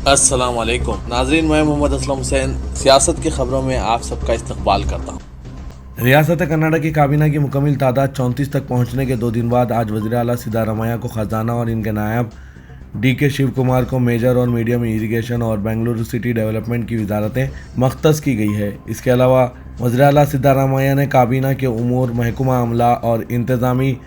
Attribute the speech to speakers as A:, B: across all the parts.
A: अस्सलाम वालेकुम नाज़रीन, मैं मोहम्मद असलम हुसैन सियासत की खबरों में आप सबका इस्तकबाल करता हूँ।
B: रियासत कर्नाटक की काबीना की मुकम्मल तादाद 34 तक पहुंचने के 2 दिन बाद आज वज़ीर आला सिद्धारमैया को खजाना और इनके नायब डी.के. शिव कुमार को मेजर और मीडियम इरिगेशन और बेंगलुरु सिटी डेवलपमेंट की वजारतें मख्तस की गई है। इसके अलावा वज़ीर आला सिद्धारमैया ने काबीना के उमूर, महकमा अमला और इंतज़ामी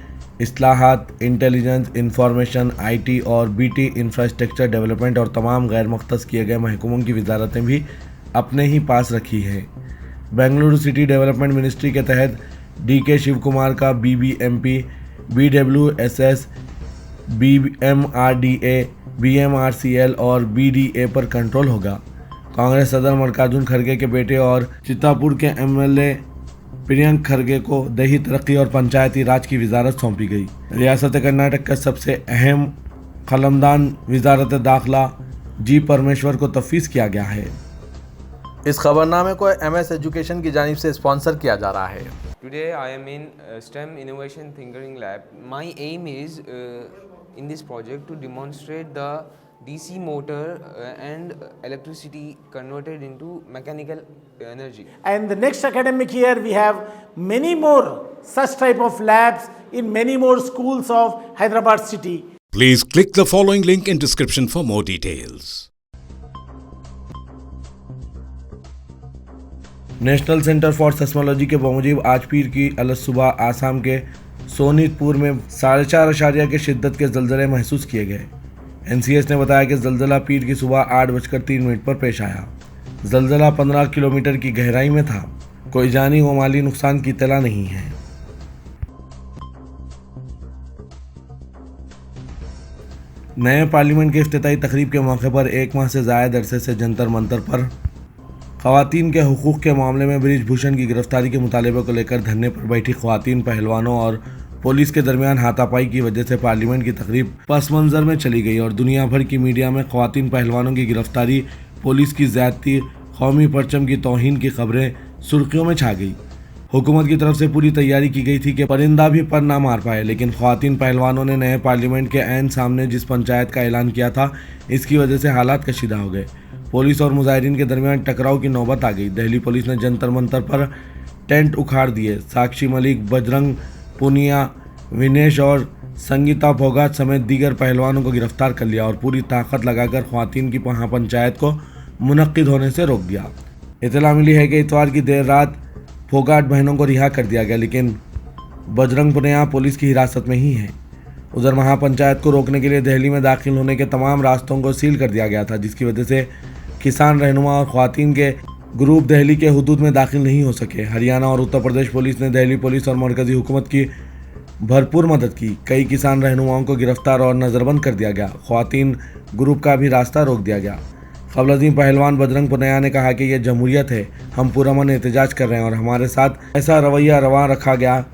B: इस्लाहात, इंटेलिजेंस, इंफॉर्मेशन, IT और BT इंफ्रास्ट्रक्चर डेवलपमेंट और तमाम गैर मख्तस किए गए महकमों की वजारतें भी अपने ही पास रखी हैं। बेंगलुरु सिटी डेवलपमेंट मिनिस्ट्री के तहत डी.के. शिव कुमार का BBMP, BWSS, BMRDA, BMRCL और BDA पर कंट्रोल होगा। कांग्रेस सदर मल्लिकार्जुन खड़गे के बेटे और चित्तापुर के MLA प्रियंक खड़गे को दही तरक्की और पंचायती राज की वजारत सौंपी गई। रियासत कर्नाटक का सबसे अहम कलमदान वजारत दाखिला जी परमेश्वर को तफवीज़ किया गया है।
A: इस खबरनामे को MS एजुकेशन की जानिब से स्पॉन्सर किया जा रहा है।
C: Today I am in STEM Innovation Thinking Lab. My aim is in this project to demonstrate the DC motor and electricity converted into mechanical energy.
D: And the next academic year we have many more such type of labs in many more schools of Hyderabad city.
E: Please click the following link in description for more details.
B: National centre for seismology के बमुजीब आज पीर की अलसुबह आसाम के सोनीतपुर में 4.5 अशारिया के शिद्दत के ज़लज़ले महसूस किए गए। NCS ने बताया कि ज़लज़ला पीर की सुबह 8:03 पर पेश आया। ज़लज़ला 15 किलोमीटर की गहराई में था। कोई जानी व माली नुकसान की इत्तला नहीं है। नए पार्लियामेंट के इफ्तिताई तकरीब के मौके पर 1 माह से ज़ायद अरसे से जंतर मंतर पर ख़वातीन के हुकूक़ के मामले में बृजभूषण की गिरफ्तारी के मुतालबे को लेकर धरने पर बैठी ख़वातीन पहलवानों और पुलिस के दरमियान हाथापाई की वजह से पार्लियामेंट की तकरीब पस मंज़र में चली गई और दुनिया भर की मीडिया में ख़वातीन पहलवानों की गिरफ्तारी, पुलिस की ज़्यादती, कौमी परचम की तौहीन की खबरें सुर्खियों में छा गई। हुकूमत की तरफ से पूरी तैयारी की गई थी कि परिंदा भी पर ना मार पाए, लेकिन ख़वातीन पहलवानों ने नए पार्लियामेंट के ऐन सामने जिस पंचायत का ऐलान किया था, इसकी वजह से हालात कशीदा हो गए। पुलिस और मुजाहिरीन के दरमियान टकराव की नौबत आ गई। दिल्ली पुलिस ने जंतर मंतर पर टेंट उखाड़ दिए। साक्षी मलिक, बजरंग पुनिया, विनेश और संगीता फोगाट समेत दीगर पहलवानों को गिरफ्तार कर लिया और पूरी ताकत लगाकर ख़वातीन की पंचायत को मुनक्किद होने से रोक दिया। इत्तला मिली है कि इतवार की देर रात फोगाट बहनों को रिहा कर दिया गया, लेकिन बजरंग पुनिया पुलिस की हिरासत में ही है। उधर महापंचायत को रोकने के लिए दिल्ली में दाखिल होने के तमाम रास्तों को सील कर दिया गया था, जिसकी वजह से किसान रहनुमा और ख़वातीन के ग्रुप दिल्ली के हुदूद में दाखिल नहीं हो सके। हरियाणा और उत्तर प्रदेश पुलिस ने दिल्ली पुलिस और मरकज़ी हुकूमत की भरपूर मदद की। कई किसान रहनुमाओं को गिरफ्तार और नज़रबंद कर दिया गया। ख़वातीन ग्रुप का भी रास्ता रोक दिया गया। क़ब्ल पहलवान बजरंग पुनिया ने कहा कि यह जमहूरियत है, हम पुरअमन एहतजाज कर रहे हैं और हमारे साथ ऐसा रवैया रवा रखा गया,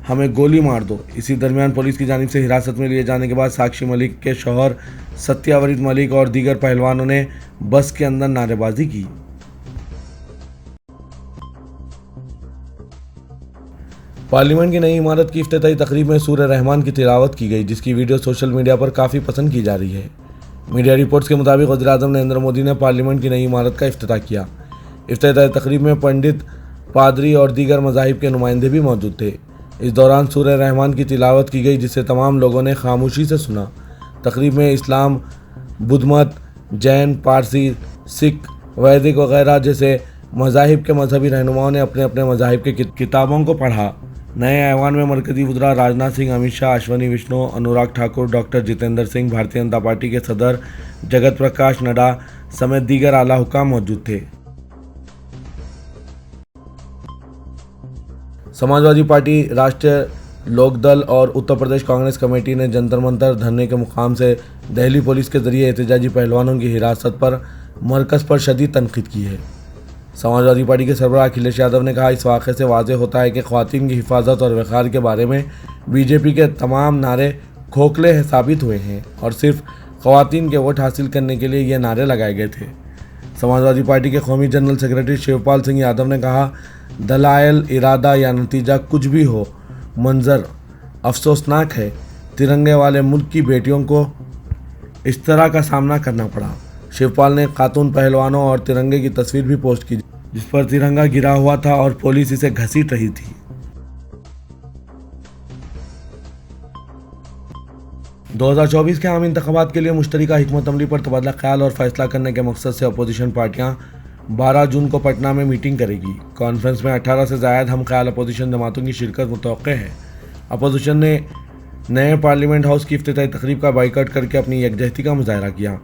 B: हमें गोली मार दो। इसी दरमियान पुलिस की जानिब से हिरासत में लिए जाने के बाद साक्षी मलिक के शौहर सत्यावरित मलिक और दीगर पहलवानों ने बस के अंदर नारेबाजी की। पार्लियामेंट की नई इमारत की इफ्तिताई तकरीब में सूरह रहमान की तिलावत की गई, जिसकी वीडियो सोशल मीडिया पर काफ़ी पसंद की जा रही है। मीडिया रिपोर्ट्स के मुताबिक वज़ीर-ए-आज़म नरेंद्र मोदी ने पार्लियामेंट की नई इमारत का इफ्तिताह किया। इफ्तिताई तकरीब में पंडित, पादरी और दीगर मज़ाहिब के नुमाइंदे भी मौजूद थे। इस दौरान सूरह रहमान की तिलावत की गई, जिसे तमाम लोगों ने खामोशी से सुना। तकरीब में इस्लाम, बुद्धमत, जैन, पारसी, सिख, वैदिक वगैरह जैसे मज़ाहिब के मजहबी रहनुमाओं ने अपने अपने मज़ाहिब के किताबों को पढ़ा। नए ऐवान में मरकज़ी वज़रा राजनाथ सिंह, अमित शाह, अश्विनी विष्णु, अनुराग ठाकुर, डॉक्टर जितेंद्र सिंह, भारतीय जनता पार्टी के सदर जगत प्रकाश नड्डा समेत दीगर आला हुकाम मौजूद थे। समाजवादी पार्टी, राष्ट्रीय लोकदल और उत्तर प्रदेश कांग्रेस कमेटी ने जंतर मंतर धरने के मुकाम से दिल्ली पुलिस के जरिए एहतजाजी पहलवानों की हिरासत पर मरकज़ पर शदीद तनकीद की है। समाजवादी पार्टी के सरबराह अखिलेश यादव ने कहा, इस वाक़े से वाज़ेह होता है कि ख़वातीन की हिफाजत और वक़ार के बारे में बीजेपी के तमाम नारे खोखले साबित हुए हैं और सिर्फ ख़वातीन के वोट हासिल करने के लिए ये नारे लगाए गए थे। समाजवादी पार्टी के कौमी जनरल सेक्रेटरी शिवपाल सिंह यादव ने कहा, दलाइल, इरादा या नतीजा कुछ भी हो, मंजर अफसोसनाक है। तिरंगे वाले मुल्क की बेटियों को इस तरह का सामना करना पड़ा। शिवपाल ने खातून पहलवानों और तिरंगे की तस्वीर भी पोस्ट की, जिस पर तिरंगा गिरा हुआ था और पुलिस इसे घसीट रही थी। – 2024 के आम इंतखाबात के लिए मुश्तरका हिकमत अमली पर तबादला ख्याल और फैसला करने के मकसद से अपोजिशन पार्टियां 12 जून को पटना में मीटिंग करेगी। कॉन्फ्रेंस में 18 से ज़ायद हम ख्याल अपोजिशन जमातों की शिरकत मुतवक्के है। अपोजिशन ने नए पार्लियामेंट हाउस की इफ्तिताई तकरीब का बाइकआउट करके अपनी यकजहती का मुजाहरा किया।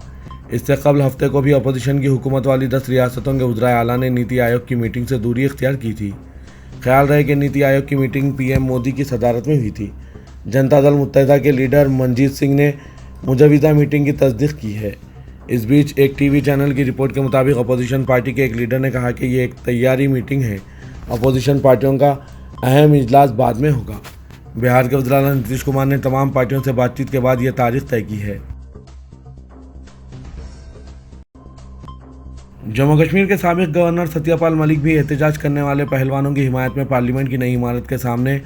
B: इससे कबल हफ्ते को भी अपोजिशन की हुकूमत वाली 10 रियासतों के वज़राए आला ने नीति आयोग की मीटिंग से दूरी इख्तियार की थी। ख्याल रहे कि नीति आयोग की मीटिंग पीएम मोदी की सदारत में हुई थी। जनता दल मुत्तहिदा के लीडर मनजीत सिंह ने मुजवज़ा मीटिंग की तस्दीक की है। इस बीच एक टीवी चैनल की रिपोर्ट के मुताबिक अपोजिशन पार्टी के एक लीडर ने कहा कि ये एक तैयारी मीटिंग है, अपोजिशन पार्टियों का अहम इजलास बाद में होगा। बिहार के वज़ीर आला नीतीश कुमार ने तमाम पार्टियों से बातचीत के बाद यह तारीख तय की है। जम्मू कश्मीर के साबिक गवर्नर सत्यपाल मलिक भी एहतजाज करने वाले पहलवानों की हिमायत में पार्लियामेंट की नई इमारत के सामने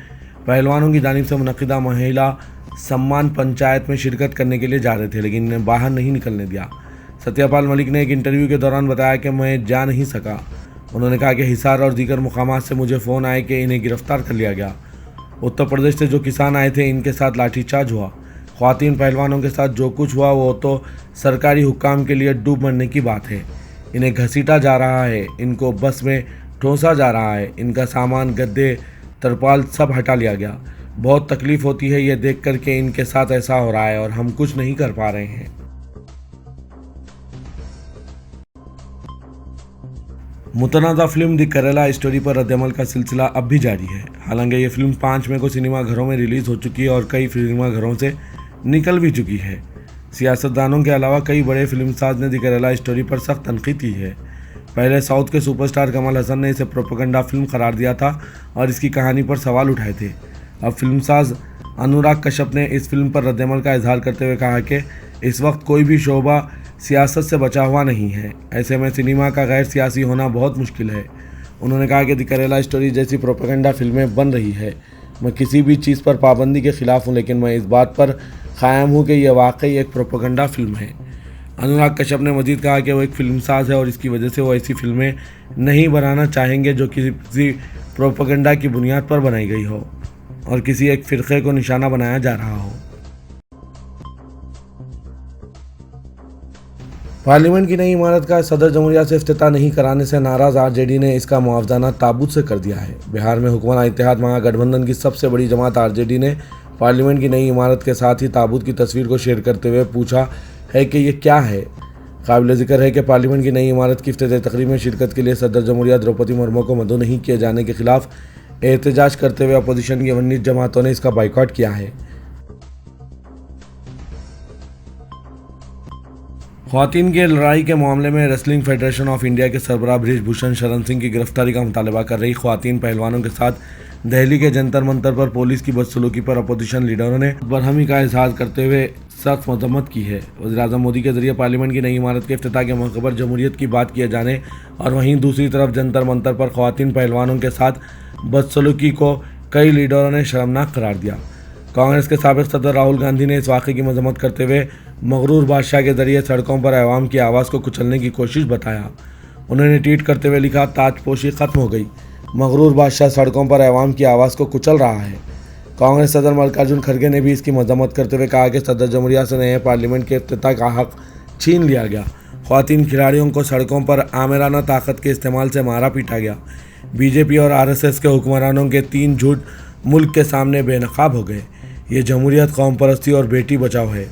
B: पहलवानों की जानिब से मुनक्किदा महिला सम्मान पंचायत में शिरकत करने के लिए जा रहे थे, लेकिन इन्हें बाहर नहीं निकलने दिया। सत्यपाल मलिक ने एक इंटरव्यू के दौरान बताया कि मैं जा नहीं सका। उन्होंने कहा कि हिसार और दीगर मुकामात से मुझे फ़ोन आए कि इन्हें गिरफ्तार कर लिया गया। उत्तर प्रदेश से जो किसान आए थे, इनके साथ लाठीचार्ज हुआ। ख्वातीन पहलवानों के साथ जो कुछ हुआ वो तो सरकारी हुक्काम के लिए डूब मरने की बात है। इन्हें घसीटा जा रहा है, इनको बस में ठोंसा जा रहा है, इनका सामान, गद्दे, तरपाल सब हटा लिया गया। बहुत तकलीफ़ होती है ये देख कर के इनके साथ ऐसा हो रहा है और हम कुछ नहीं कर पा रहे हैं। मुतनाज़ा फिल्म द केरला स्टोरी पर रद्दअमल का सिलसिला अब भी जारी है। हालांकि ये फिल्म 5 मई को सिनेमाघरों में रिलीज़ हो चुकी है और कई सिनेमाघरों से निकल भी चुकी है। सियासतदानों के अलावा कई बड़े फिल्मसाज ने द केरला स्टोरी पर सख्त तनकीद की है। पहले साउथ के सुपरस्टार कमल हसन ने इसे प्रोपेगेंडा फिल्म करार दिया था और इसकी कहानी पर सवाल उठाए थे। अब फिल्मसाज अनुराग कश्यप ने इस फिल्म पर रद्दअमल का इजहार करते हुए कहा कि इस वक्त कोई भी शोबा सियासत से बचा हुआ नहीं है, ऐसे में सिनेमा का गैर सियासी होना बहुत मुश्किल है। उन्होंने कहा कि द केरला स्टोरी जैसी प्रोपेगेंडा फिल्में बन रही है। मैं किसी भी चीज़ पर पाबंदी के ख़िलाफ़ हूँ, लेकिन मैं इस बात पर कायम हूँ कि यह वाकई एक प्रोपेगेंडा फिल्म है। अनुराग कश्यप ने मजीद कहा कि वो एक फिल्मसाज है और इसकी वजह से वो ऐसी फिल्में नहीं बनाना चाहेंगे जो किसी प्रोपेगेंडा की बुनियाद पर बनाई गई हो और किसी एक फ़िरक़े को निशाना बनाया जा रहा हो। पार्लियामेंट की नई इमारत का सदर जमहूरिया से इफ्तिताह नहीं कराने से नाराज़ आरजेडी ने इसका मुआवजाना ताबूत से कर दिया है। बिहार में हुकूमत इत्तेहाद महागठबंधन की सबसे बड़ी जमात आरजेडी ने पार्लियामेंट की नई इमारत के साथ ही ताबूत की तस्वीर को शेयर करते हुए पूछा है कि ये क्या है। काबिल ज़िक्र है कि पार्लियामेंट की नई इमारत की इफ्तिताई तकरीब में शिरकत के लिए सदर जमहूरिया द्रौपदी मुर्मू को मदऊ नहीं किए जाने के खिलाफ एहतजाज करते हुए अपोजिशन की 19 जमातों ने इसका बाइकआउट किया है। ख्वातीन की लड़ाई के मामले में रेसलिंग फेडरेशन ऑफ इंडिया के सरबराह बृजभूषण शरण सिंह की गिरफ्तारी का मुतालबा कर रही ख्वातीन पहलवानों के साथ दिल्ली के जंतर मंतर पर पुलिस की बदसलूकी पर अपोजिशन लीडरों ने बरहमी का इजहार करते हुए सख्त मजम्मत की है। वज़ीर-ए-आज़म मोदी के जरिए पार्लियामेंट की नई इमारत के इफ्तिताह के मौके पर जमहूरियत की बात किए जाने और वहीं दूसरी तरफ जंतर मंतर पर ख्वातीन पहलवानों के साथ बदसलूकी को कई लीडरों ने शर्मनाक करार दिया। कांग्रेस के साबिक सदर राहुल गांधी ने इस वाक़े की मजम्मत करते हुए मगरूर बादशाह के जरिए सड़कों पर अवाम की आवाज़ को कुचलने की कोशिश बताया। उन्होंने ट्वीट करते हुए लिखा, ताजपोशी ख़त्म हो गई, मगरूर बादशाह सड़कों पर अवाम की आवाज़ को कुचल रहा है। कांग्रेस सदर मल्लिकार्जुन खड़गे ने भी इसकी मजम्मत करते हुए कहा कि सदर जमहूरिया से नए पार्लियामेंट के इफ्तिताह का हक छीन लिया गया। ख्वातीन खिलाड़ियों को सड़कों पर आमिराना ताकत के इस्तेमाल से मारा पीटा गया। बीजेपी और आरएसएस के हुक्मरानों के 3 झूठ मुल्क के सामने बेनकाब हो गए। ये जमहूरियत कौम परस्ती और बेटी बचाओ है।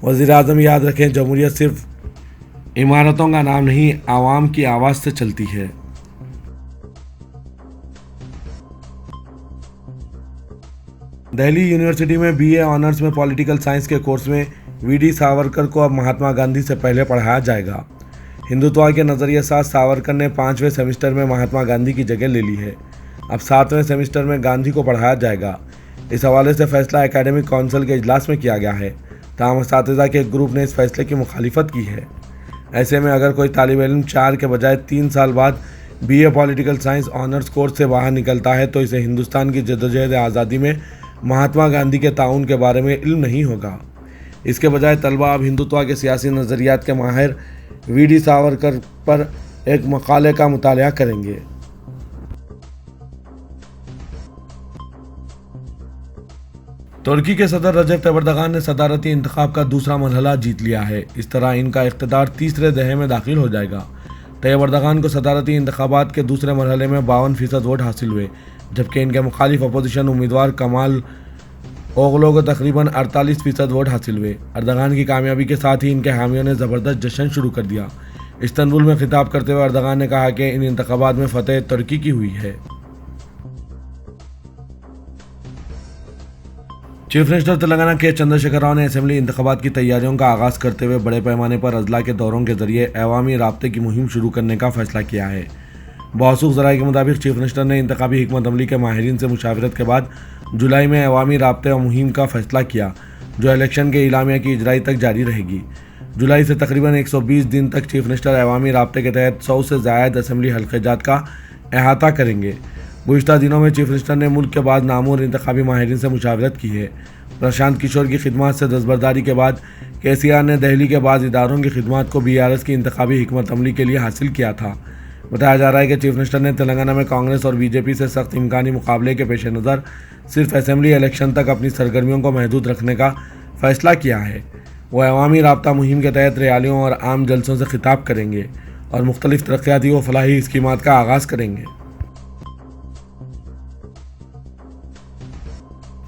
B: वज़ीर-ए-आज़म याद रखें, जमहूरियत सिर्फ इमारतों का नाम नहीं, आवाम की आवाज़ से चलती है। दिल्ली यूनिवर्सिटी में बीए ऑनर्स में पॉलिटिकल साइंस के कोर्स में वीडी सावरकर को अब महात्मा गांधी से पहले पढ़ाया जाएगा। हिंदुत्व के नज़रिए साथ सावरकर ने 5वें सेमेस्टर में महात्मा गांधी की जगह ले ली है। अब 7वें सेमेस्टर में गांधी को पढ़ाया जाएगा। इस हवाले से फैसला एकेडमिक काउंसिल के इजलास में किया गया है। तमाम असातिज़ा के एक ग्रुप ने इस फैसले की मुखालिफत की है। ऐसे में अगर कोई तालिब इल्म 4 के बजाय 3 साल बाद BA political science honours course से बाहर निकलता है तो इसे हिंदुस्तान की जद्दोजहद आज़ादी में महात्मा गांधी के ताउन के बारे में इल्म नहीं होगा। इसके बजाय तलबा अब हिंदुत्व के सियासी नज़रियात के माहिर वीडी सावरकर पर एक मकाले का मुताला करेंगे। तुर्की के सदर रजब तैयब एर्दोगान ने सदारती इंतखाब का दूसरा मरहला जीत लिया है। इस तरह इनका इख्तिदार तीसरे दहे में दाखिल हो जाएगा। तैयब एर्दोगान को सदारती इंतखाबात के दूसरे मरहले में 52% वोट हासिल हुए, जबकि इनके मुखालिफ अपोजिशन उम्मीदवार कमाल ओगलो को तकरीबन 48% वोट हासिल हुए। एर्दोगान की कामयाबी के साथ ही इनके हामियों ने ज़बरदस्त जश्न शुरू कर दिया। इस्तांबुल में खिताब करते हुए एर्दोगान ने कहा कि इन इंतखाबात में फतेह तुर्की की हुई है। चीफ मिनिस्टर तेलंगाना के चंद्रशेखर राव ने असेंबली इंतखाबात की तैयारियों का आगाज़ करते हुए बड़े पैमाने पर अजला के दौरों के जरिए अवामी राब्ते की मुहिम शुरू करने का फैसला किया है। मौसूख ज़राए के मुताबिक चीफ मिनिस्टर ने इंतखाबी हिकमत अमली के माहिरीन से मुशावरत के बाद जुलाई में अवामी राब्ते और मुहिम का फैसला किया, जो इलेक्शन के इलामिया की इजराई तक जारी रहेगी। जुलाई से तकरीबन 120 दिन तक चीफ मिनिस्टर अवामी राब्ते के तहत 100 से ज़ायद असेंबली हल्क़ात का अहाता करेंगे। गुज़िश्ता दिनों में चीफ मिनिस्टर ने मुल्क के बाद नामूर इंतखाबी माहिरीन से मुशावरत की है। प्रशांत किशोर की खिदमत से दस्तबरदारी के बाद KCR ने दिल्ली के बाद इदारों की खिदमत को BRS की इंतखाबी हिकमत अमली के लिए हासिल किया था। बताया जा रहा है कि चीफ मिनिस्टर ने तेलंगाना में कांग्रेस और BJP से सख्त इम्कानी मुकाबले के पेश नज़र सिर्फ असेंबली इलेक्शन तक अपनी सरगर्मियों को महदूद रखने का फैसला किया है। वह अवामी राब्ता मुहिम के तहत रैलियों और आम जलसों से खिताब करेंगे और मुख्तलिफ तरक्याती व फलाही स्कीमात का आगाज़ करेंगे।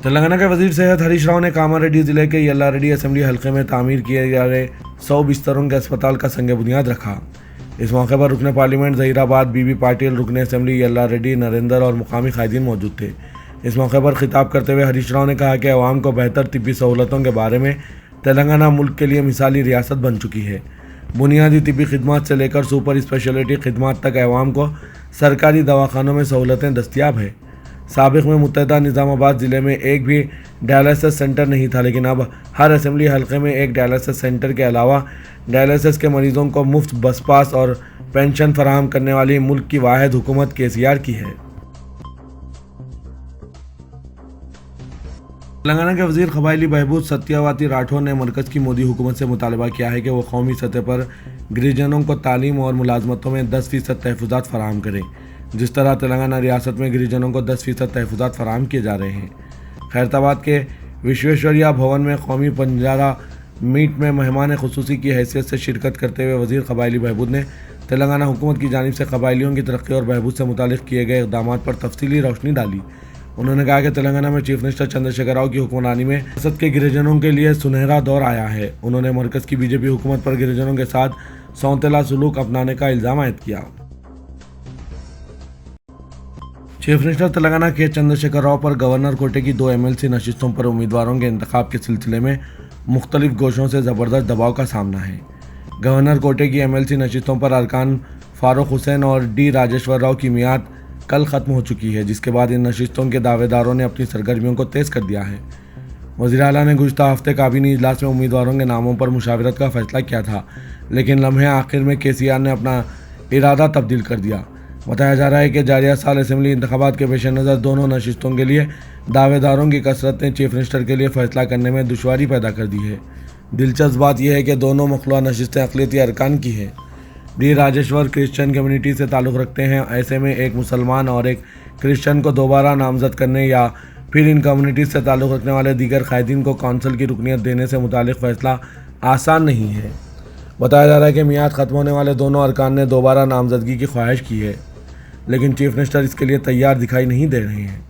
B: तेलंगाना के वजीर सेहत हरीश राव ने कामारेड्डी जिले के यल्लारेड्डी असेंबली हल्के में तामीर किए जा रहे 100 बिस्तरों के अस्पताल का संग बुनियाद रखा। इस मौके पर रुकने पार्लियामेंट ज़हीराबाद बीबी पाटिल, रुकने असेंबली यल्लारेड्डी नरेंद्र और मुकामी कायदीन मौजूद थे। इस मौके पर खिताब करते हुए हरीश राव ने कहा कि अवाम को बेहतर तिब्बी सहूलतों के बारे में तेलंगाना मुल्क के लिए मिसाली रियासत बन चुकी है। बुनियादी तिब्बी खिदमत से लेकर सुपर स्पेशलिटी खिदमत तक अवाम को सरकारी दवाखानों में सहूलतें दस्तियाब है। साबिक़ में मुत्तहदा निज़ामाबाद ज़िले में एक भी डायलिसिस सेंटर नहीं था, लेकिन अब हर असेंबली हल्के में एक डायलिसिस सेंटर के अलावा डायलिसिस के मरीज़ों को मुफ्त बस पास और पेंशन फराहम करने वाली मुल्क की वाहिद हुकूमत KCR की है। तेलंगाना के वज़ीर क़बायली बहबूद सत्यावती राठौर ने मरकज़ की मोदी हुकूमत से मुतालबा किया है कि वो कौमी सतह पर गिरिजनों को तालीम और मुलाजमतों में 10% तहफ़्फ़ुज़ात फराहम करें, जिस तरह तेलंगाना रियासत में गिरिजनों को 10% तहफ़्फ़ुज़ात फराहम किए जा रहे हैं। खैरताबाद के विश्वेश्वरैया भवन में कौमी पंजारा मीट में मेहमान ख़ुसूसी की हैसियत से शिरकत करते हुए वज़ीर क़बायली बहबूद ने तेलंगाना हुकूमत की जानिब से क़बायलियों की तरक्की और बहबूद से मुतालिक किए गए इक़दामात पर तफसीली रोशनी डाली। उन्होंने कहा कि तेलंगाना में चीफ मिनिस्टर चंद्रशेखर राव की हुक्मरानी में रियासत के गिरिजनों के लिए सुनहरा दौर आया है। उन्होंने मरकज़ की BJP हुकूमत पर गिरिजनों के साथ सौतेला सलूक अपनाने का इल्ज़ाम आयद किया। चीफ मिनिस्टर तेलंगाना के चंद्रशेखर राव पर गवर्नर कोटे की 2 MLC नशिस्तों पर उम्मीदवारों के इंतखाब के सिलसिले में मुख्तलिफ गोशों से ज़बरदस्त दबाव का सामना है। गवर्नर कोटे की MLC नशिस्तों पर अरकान फारूक हुसैन और D राजेश्वर राव की मियाद कल ख़त्म हो चुकी है, जिसके बाद इन नशिस्तों के दावेदारों ने अपनी सरगर्मियों को तेज़ कर दिया है। वज़ीर आला ने गुज़िश्ता हफ्ते काबीनी इजलास में उम्मीदवारों के नामों पर मुशावरत का फैसला किया था, लेकिन लम्हे आखिर में KCR ने अपना इरादा तब्दील कर दिया। बताया जा रहा है कि जारिया साल असेंबली इंतखाबात के पेश नज़र दोनों नशिस्तों के लिए दावेदारों की कसरत ने चीफ मिनिस्टर के लिए फ़ैसला करने में दुश्वारी पैदा कर दी है। दिलचस्प बात यह है कि दोनों मखलूआ नशिस्तें अक़लियती अरकान की हैं। D राजेश्वर क्रिश्चियन कम्युनिटी से ताल्लुक़ रखते हैं। ऐसे में एक मुसलमान और एक क्रिश्चियन को दोबारा नामज़द करने या फिर इन कम्युनिटीज़ से ताल्लुक़ रखने वाले दीगर कायदीन को कौंसिल की रुकनियत देने से मुतालिक फ़ैसला आसान नहीं है। बताया जा रहा है कि मियाद ख़त्म होने वाले दोनों अरकान ने दोबारा नामज़दगी की ख्वाहिश की है, लेकिन चीफ मिनिस्टर इसके लिए तैयार दिखाई नहीं दे रहे हैं।